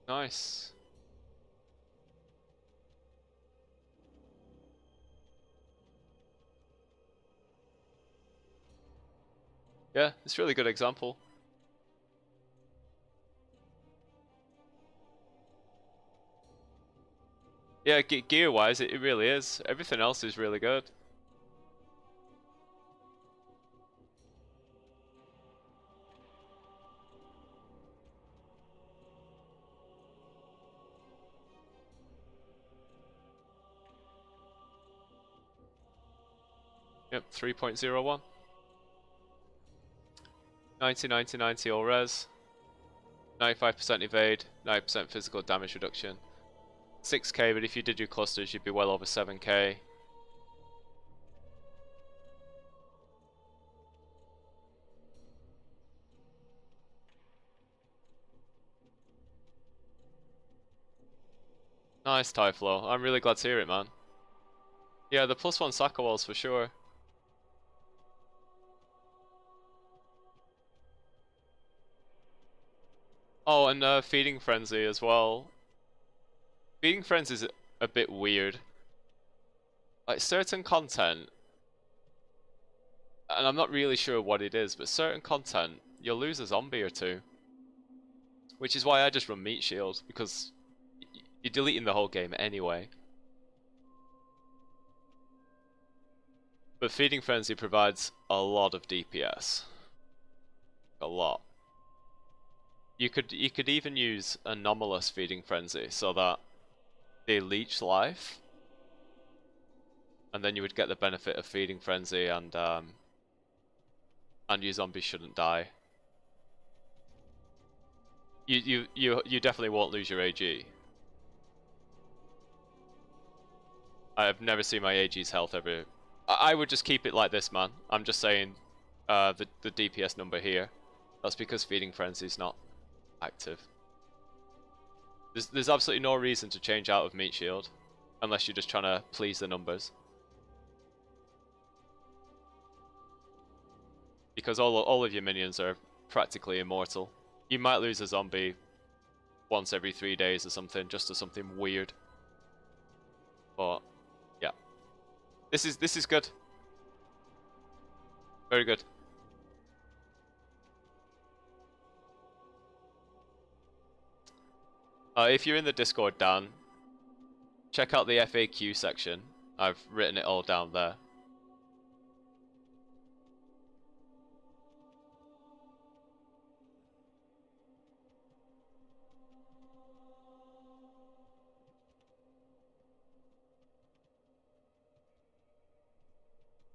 Nice. Yeah, it's a really good example. Yeah, gear-wise, it really is. Everything else is really good. Yep, 3.01. 90, 90, 90 all res. 95% evade, 90% physical damage reduction. 6k, but if you did your clusters, you'd be well over 7k. Nice, Typhlo. I'm really glad to hear it, man. Yeah, the +1 Sacco Walls for sure. Oh, and Feeding Frenzy as well. Feeding Frenzy is a bit weird. Like, certain content, and I'm not really sure what it is, but certain content, you'll lose a zombie or two. Which is why I just run Meat Shield, because you're deleting the whole game anyway. But Feeding Frenzy provides a lot of DPS. A lot. You could even use Anomalous Feeding Frenzy so that they leech life, and then you would get the benefit of Feeding Frenzy, and your zombies shouldn't die. You definitely won't lose your AG. I've never seen my AG's health ever. I would just keep it like this, man. I'm just saying the DPS number here. That's because Feeding Frenzy's not active. There's absolutely no reason to change out of Meat Shield unless you're just trying to please the numbers. Because all of your minions are practically immortal. You might lose a zombie once every 3 days or something, just to something weird. But yeah, this is good. Very good. If you're in the Discord, Dan, check out the FAQ section. I've written it all down there.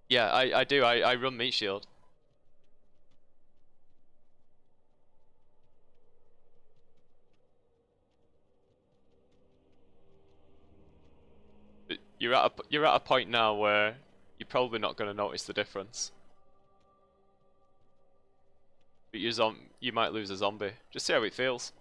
Yeah, I do. I run Meat Shield. But you're at a point now where you're probably not going to notice the difference. But you might lose a zombie. Just see how it feels.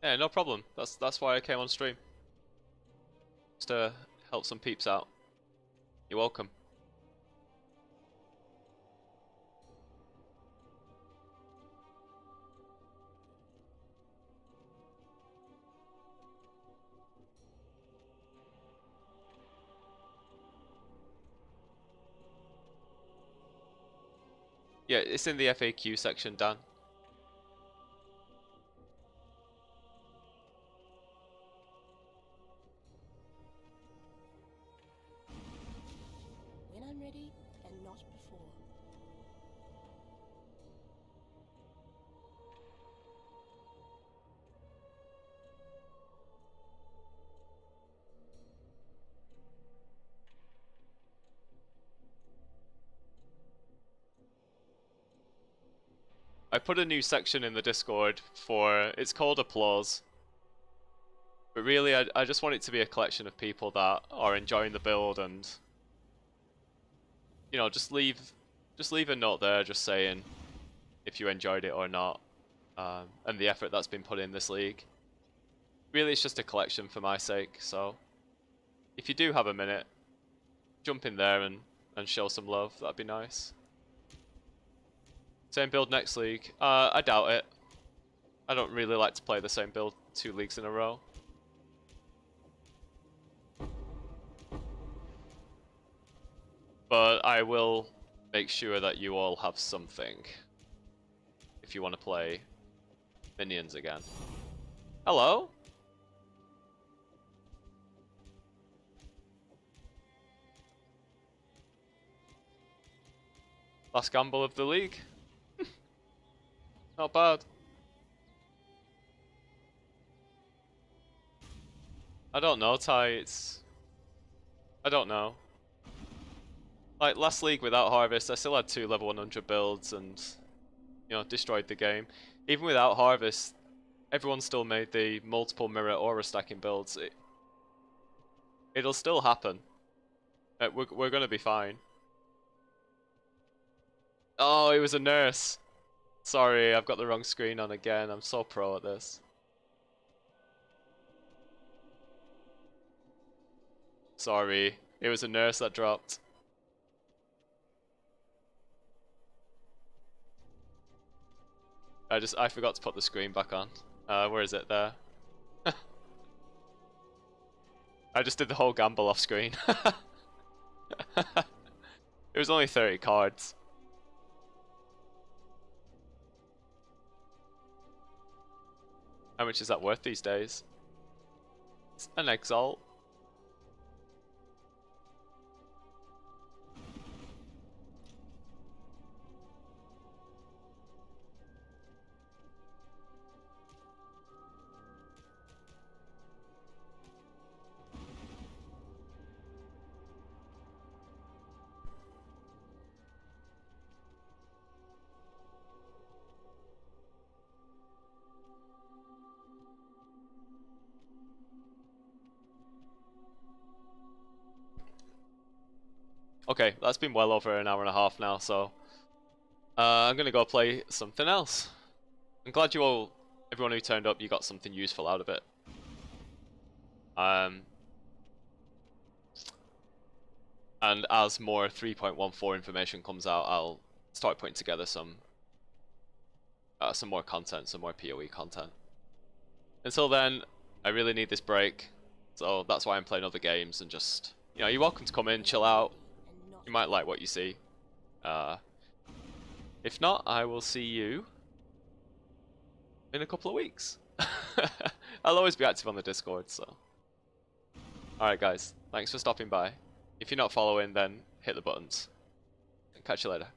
Yeah, no problem. That's why I came on stream. Just to help some peeps out. You're welcome. Yeah, it's in the FAQ section, Dan. When I'm ready, and not before. I put a new section in the Discord for, it's called Applause. But really, I just want it to be a collection of people that are enjoying the build and, you know, just leave a note there just saying if you enjoyed it or not, and the effort that's been put in this league. Really, it's just a collection for my sake, so if you do have a minute, jump in there and show some love, that'd be nice. Same build next league? I doubt it. I don't really like to play the same build 2 leagues in a row. But I will make sure that you all have something if you want to play minions again. Hello? Last gamble of the league. Not bad. I don't know, Ty, I don't know. Like, last league without Harvest, I still had 2 level 100 builds and, you know, destroyed the game. Even without Harvest, everyone still made the multiple mirror aura stacking builds. It'll still happen. We're gonna be fine. Oh, it was a nurse. Sorry, I've got the wrong screen on again. I'm so pro at this. Sorry, it was a nurse that dropped. I forgot to put the screen back on. Where is it? There. I just did the whole gamble off screen. It was only 30 cards. How much is that worth these days? It's an exalt. Okay, that's been well over an hour and a half now, so I'm gonna go play something else. I'm glad everyone who turned up, you got something useful out of it. And as more 3.14 information comes out, I'll start putting together some more content, some more PoE content. Until then, I really need this break, so that's why I'm playing other games and just, you're welcome to come in, chill out. You might like what you see. If not, I will see you in a couple of weeks. I'll always be active on the Discord, so. Alright guys, thanks for stopping by. If you're not following, then hit the buttons. Catch you later.